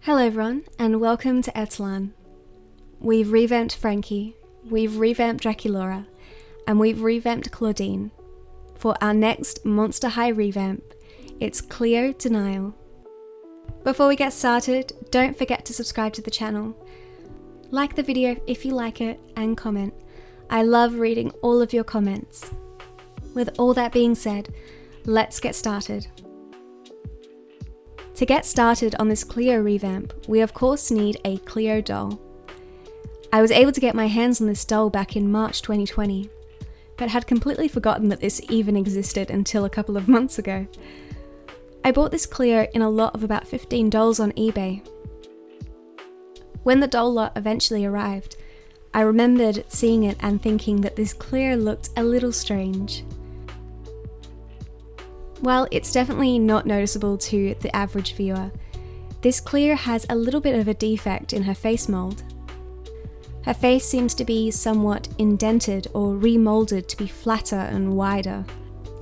Hello everyone, and welcome to Etellan. We've revamped Frankie, we've revamped Draculaura, and we've revamped Claudine. For our next Monster High revamp, it's CLEO DENILE. Before we get started, don't forget to subscribe to the channel. Like the video if you like it, and comment. I love reading all of your comments. With all that being said, let's get started. To get started on this CLEO revamp, we of course need a CLEO doll. I was able to get my hands on this doll back in March 2020, but had completely forgotten that this even existed until a couple of months ago. I bought this CLEO in a lot of about 15 dolls on eBay. When the doll lot eventually arrived, I remembered seeing it and thinking that this CLEO looked a little strange. While it's definitely not noticeable to the average viewer, this CLEO has a little bit of a defect in her face mold. Her face seems to be somewhat indented or remolded to be flatter and wider.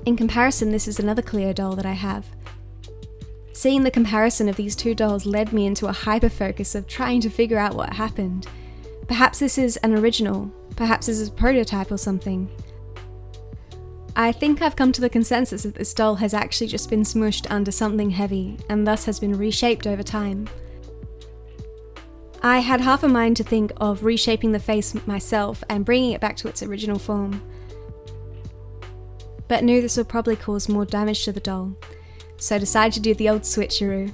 In comparison, this is another CLEO doll that I have. Seeing the comparison of these two dolls led me into a hyper-focus of trying to figure out what happened. Perhaps this is an original, perhaps this is a prototype or something. I think I've come to the consensus that this doll has actually just been smushed under something heavy and thus has been reshaped over time. I had half a mind to think of reshaping the face myself and bringing it back to its original form, but knew this would probably cause more damage to the doll, so decided to do the old switcheroo.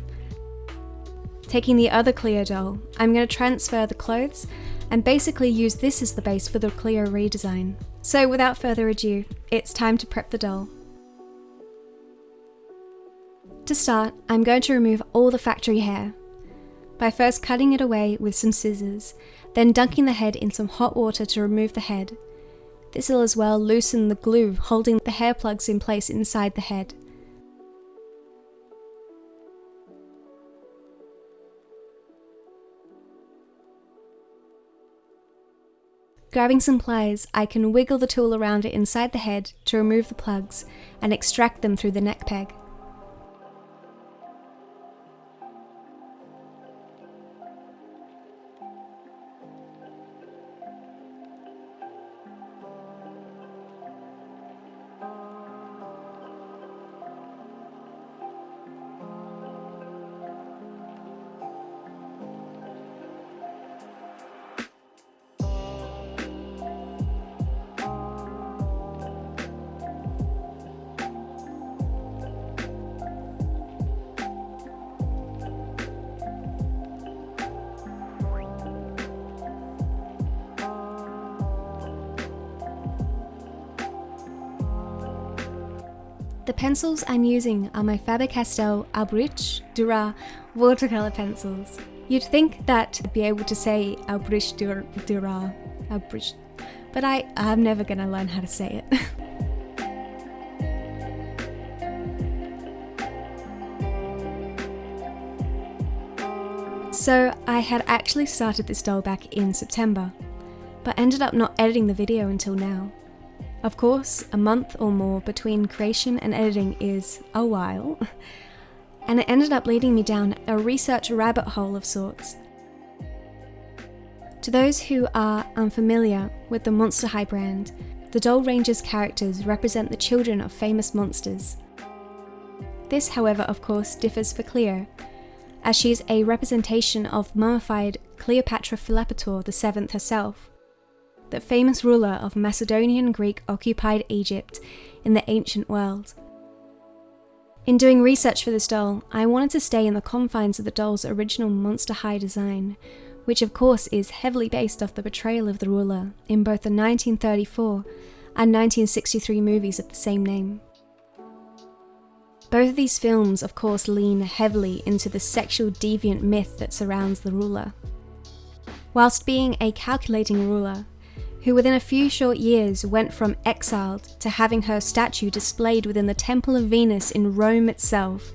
Taking the other CLEO doll, I'm going to transfer the clothes and basically use this as the base for the CLEO redesign. So without further ado, it's time to prep the doll. To start, I'm going to remove all the factory hair, by first cutting it away with some scissors, then dunking the head in some hot water to remove the head. This will as well loosen the glue holding the hair plugs in place inside the head. Grabbing some pliers, I can wiggle the tool around it inside the head to remove the plugs and extract them through the neck peg. The pencils I'm using are my Faber-Castell Arbrecht Dürer watercolor pencils. You'd think that I'd be able to say Arbrecht Dürer, Arbrecht, but I'm never gonna learn how to say it. So I had actually started this doll back in September, but ended up not editing the video until now. Of course, a month or more between creation and editing is a while, and it ended up leading me down a research rabbit hole of sorts. To those who are unfamiliar with the Monster High brand, the doll range's characters represent the children of famous monsters. This, however, of course, differs for CLEO, as she is a representation of mummified Cleopatra VII herself, the famous ruler of Macedonian Greek-occupied Egypt in the ancient world. In doing research for this doll, I wanted to stay in the confines of the doll's original Monster High design, which of course is heavily based off the portrayal of the ruler in both the 1934 and 1963 movies of the same name. Both of these films of course lean heavily into the sexual deviant myth that surrounds the ruler. Whilst being a calculating ruler, who within a few short years went from exiled to having her statue displayed within the Temple of Venus in Rome itself,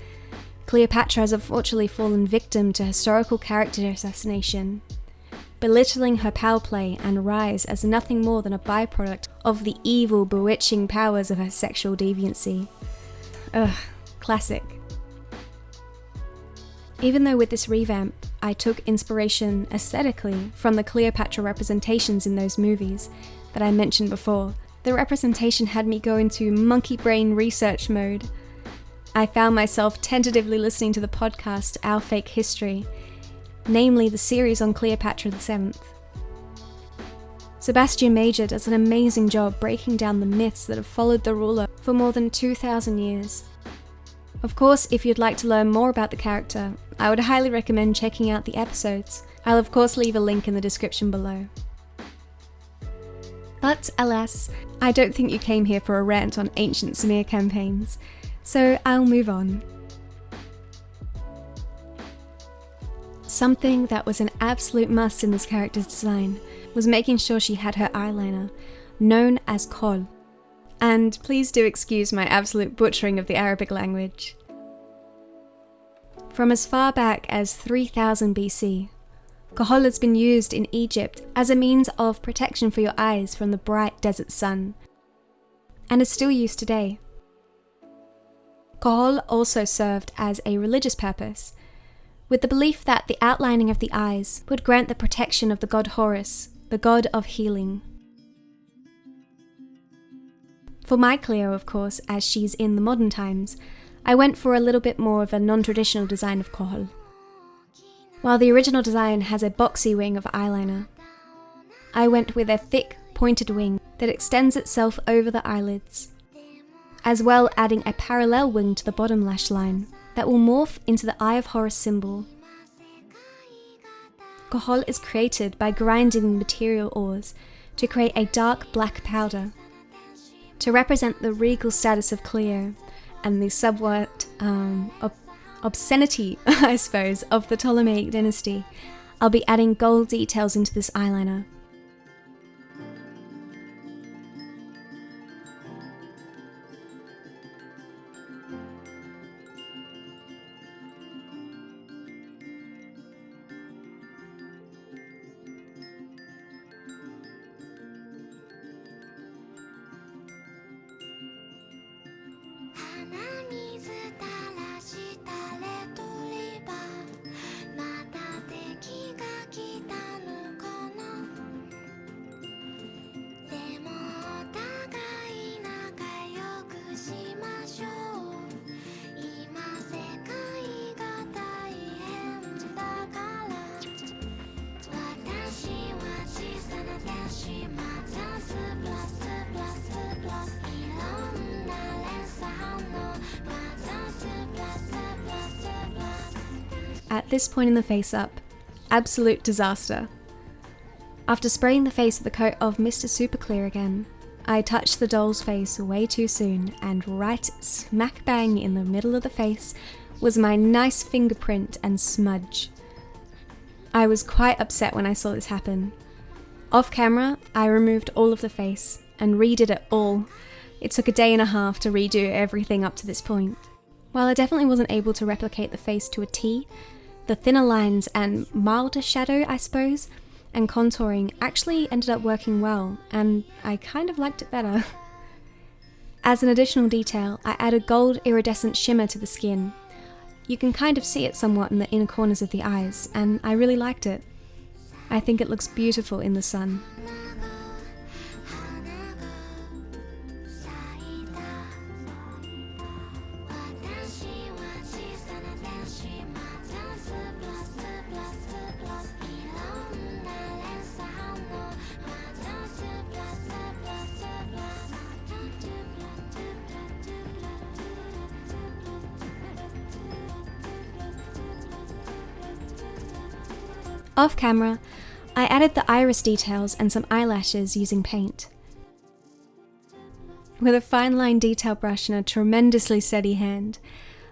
Cleopatra has unfortunately fallen victim to historical character assassination, belittling her power play and rise as nothing more than a byproduct of the evil, bewitching powers of her sexual deviancy. Ugh, classic. Even though with this revamp, I took inspiration aesthetically from the Cleopatra representations in those movies that I mentioned before. The representation had me go into monkey brain research mode. I found myself tentatively listening to the podcast Our Fake History, namely the series on Cleopatra VII. Sebastian Major does an amazing job breaking down the myths that have followed the ruler for more than 2,000 years. Of course, if you'd like to learn more about the character, I would highly recommend checking out the episodes. I'll of course leave a link in the description below. But alas, I don't think you came here for a rant on ancient smear campaigns, so I'll move on. Something that was an absolute must in this character's design was making sure she had her eyeliner, known as kol. And please do excuse my absolute butchering of the Arabic language. From as far back as 3000 BC, Kohol has been used in Egypt as a means of protection for your eyes from the bright desert sun, and is still used today. Kohol also served as a religious purpose, with the belief that the outlining of the eyes would grant the protection of the god Horus, the god of healing. For my Cleo, of course, as she's in the modern times, I went for a little bit more of a non-traditional design of Kohol. While the original design has a boxy wing of eyeliner, I went with a thick, pointed wing that extends itself over the eyelids, as well adding a parallel wing to the bottom lash line that will morph into the Eye of Horus symbol. Kohol is created by grinding material ores to create a dark black powder to represent the regal status of Cleo and the somewhat obscenity, I suppose, of the Ptolemaic dynasty. I'll be adding gold details into this eyeliner. At this point in the face-up, absolute disaster. After spraying the face with the coat of Mr. Super Clear again, I touched the doll's face way too soon, and right smack bang in the middle of the face was my nice fingerprint and smudge. I was quite upset when I saw this happen. Off camera, I removed all of the face and redid it all. It took a day and a half to redo everything up to this point. While I definitely wasn't able to replicate the face to a T, the thinner lines and milder shadow, I suppose, and contouring actually ended up working well, and I kind of liked it better. As an additional detail, I added gold iridescent shimmer to the skin. You can kind of see it somewhat in the inner corners of the eyes, and I really liked it. I think it looks beautiful in the sun. Off camera, I added the iris details and some eyelashes using paint. With a fine line detail brush and a tremendously steady hand,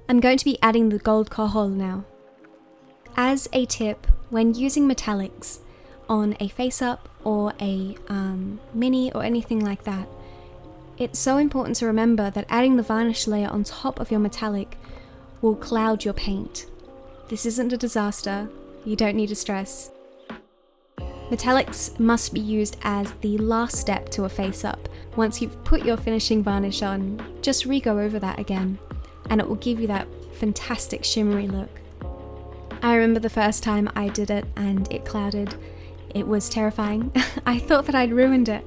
I'm going to be adding the gold Kohol now. As a tip, when using metallics on a face-up or a mini or anything like that, it's so important to remember that adding the varnish layer on top of your metallic will cloud your paint. This isn't a disaster. You don't need to stress. Metallics must be used as the last step to a face-up. Once you've put your finishing varnish on, just re-go over that again, and it will give you that fantastic shimmery look. I remember the first time I did it and it clouded. It was terrifying. I thought that I'd ruined it,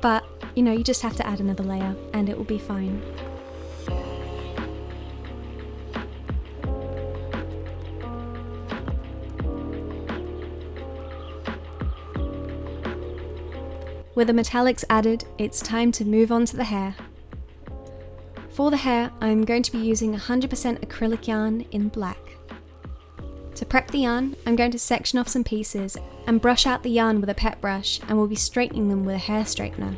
but you know, you just have to add another layer and it will be fine. With the metallics added, it's time to move on to the hair. For the hair, I'm going to be using 100% acrylic yarn in black. To prep the yarn, I'm going to section off some pieces and brush out the yarn with a pet brush, and we'll be straightening them with a hair straightener.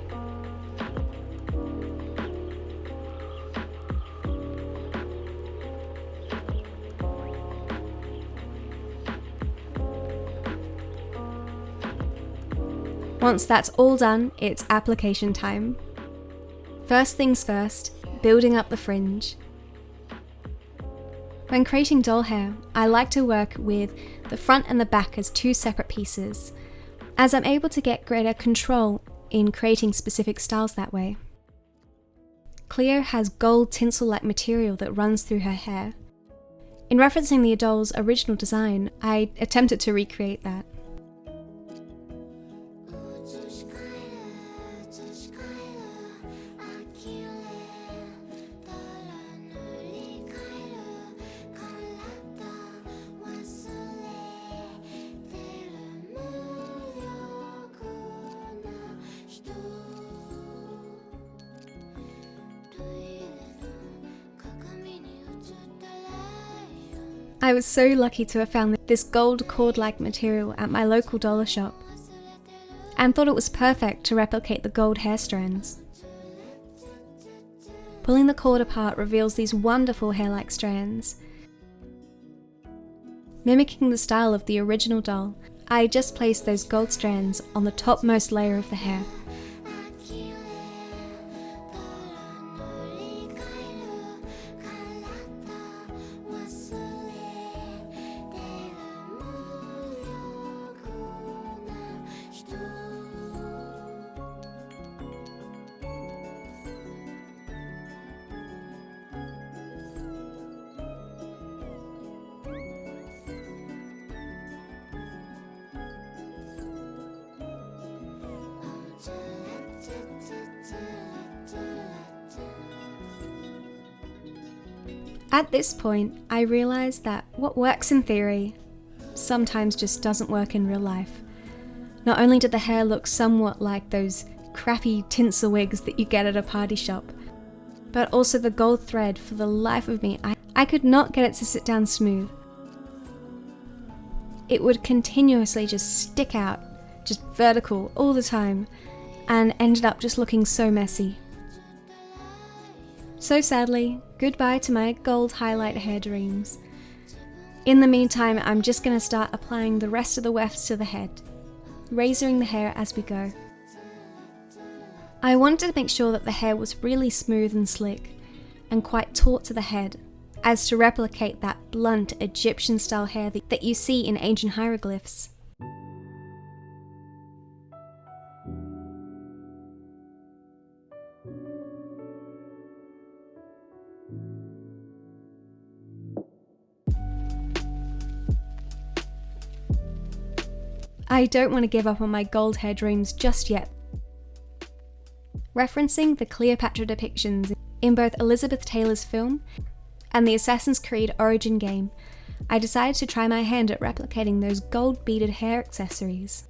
Once that's all done, it's application time. First things first, building up the fringe. When creating doll hair, I like to work with the front and the back as two separate pieces, as I'm able to get greater control in creating specific styles that way. CLEO has gold tinsel-like material that runs through her hair. In referencing the doll's original design, I attempted to recreate that. I was so lucky to have found this gold cord-like material at my local dollar shop, and thought it was perfect to replicate the gold hair strands. Pulling the cord apart reveals these wonderful hair-like strands. Mimicking the style of the original doll, I just placed those gold strands on the topmost layer of the hair. At this point, I realised that what works in theory sometimes just doesn't work in real life. Not only did the hair look somewhat like those crappy tinsel wigs that you get at a party shop, but also the gold thread, for the life of me, I could not get it to sit down smooth. It would continuously just stick out, just vertical all the time, and ended up just looking so messy. So sadly, goodbye to my gold highlight hair dreams. In the meantime, I'm just going to start applying the rest of the wefts to the head, razoring the hair as we go. I wanted to make sure that the hair was really smooth and slick, and quite taut to the head, as to replicate that blunt Egyptian style hair that you see in ancient hieroglyphs. I don't want to give up on my gold hair dreams just yet. Referencing the Cleopatra depictions in both Elizabeth Taylor's film and the Assassin's Creed Origin game, I decided to try my hand at replicating those gold beaded hair accessories,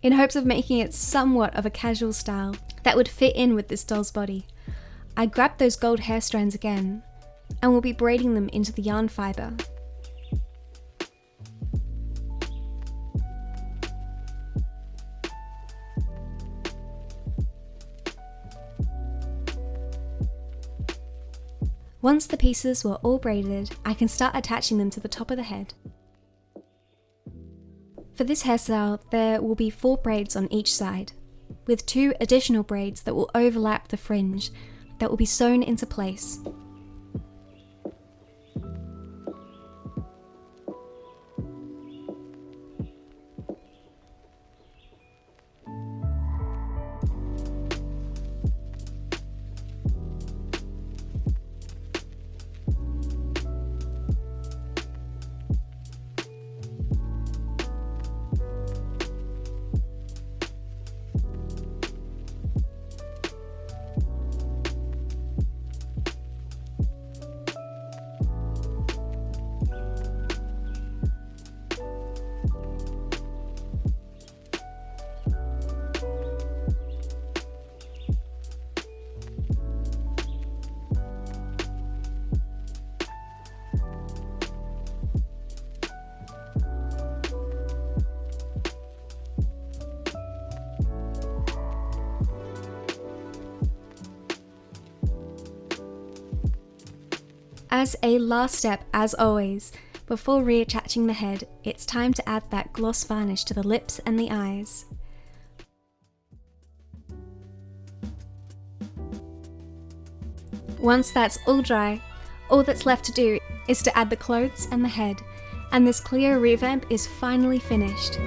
in hopes of making it somewhat of a casual style that would fit in with this doll's body. I grabbed those gold hair strands again, and will be braiding them into the yarn fibre. Once the pieces were all braided, I can start attaching them to the top of the head. For this hairstyle, there will be 4 braids on each side, with 2 additional braids that will overlap the fringe that will be sewn into place. As a last step, as always, before reattaching the head, it's time to add that gloss varnish to the lips and the eyes. Once that's all dry, all that's left to do is to add the clothes and the head, and this Cleo revamp is finally finished.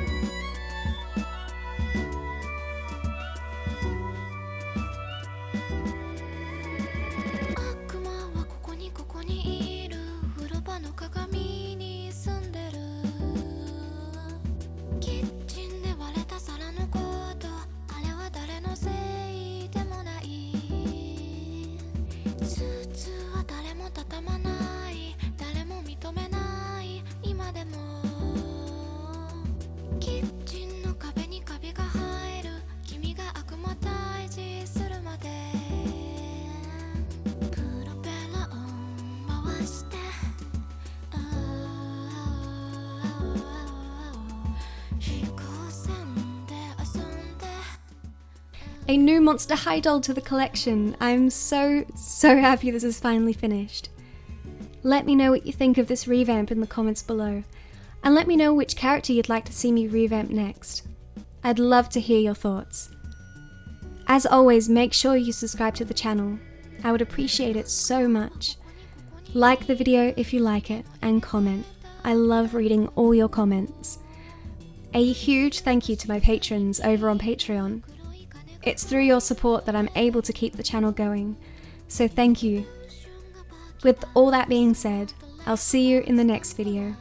A new Monster High doll to the collection. I'm so happy this is finally finished. Let me know what you think of this revamp in the comments below, and let me know which character you'd like to see me revamp next. I'd love to hear your thoughts. As always, make sure you subscribe to the channel. I would appreciate it so much. Like the video if you like it, and comment. I love reading all your comments. A huge thank you to my patrons over on Patreon. It's through your support that I'm able to keep the channel going, so thank you. With all that being said, I'll see you in the next video.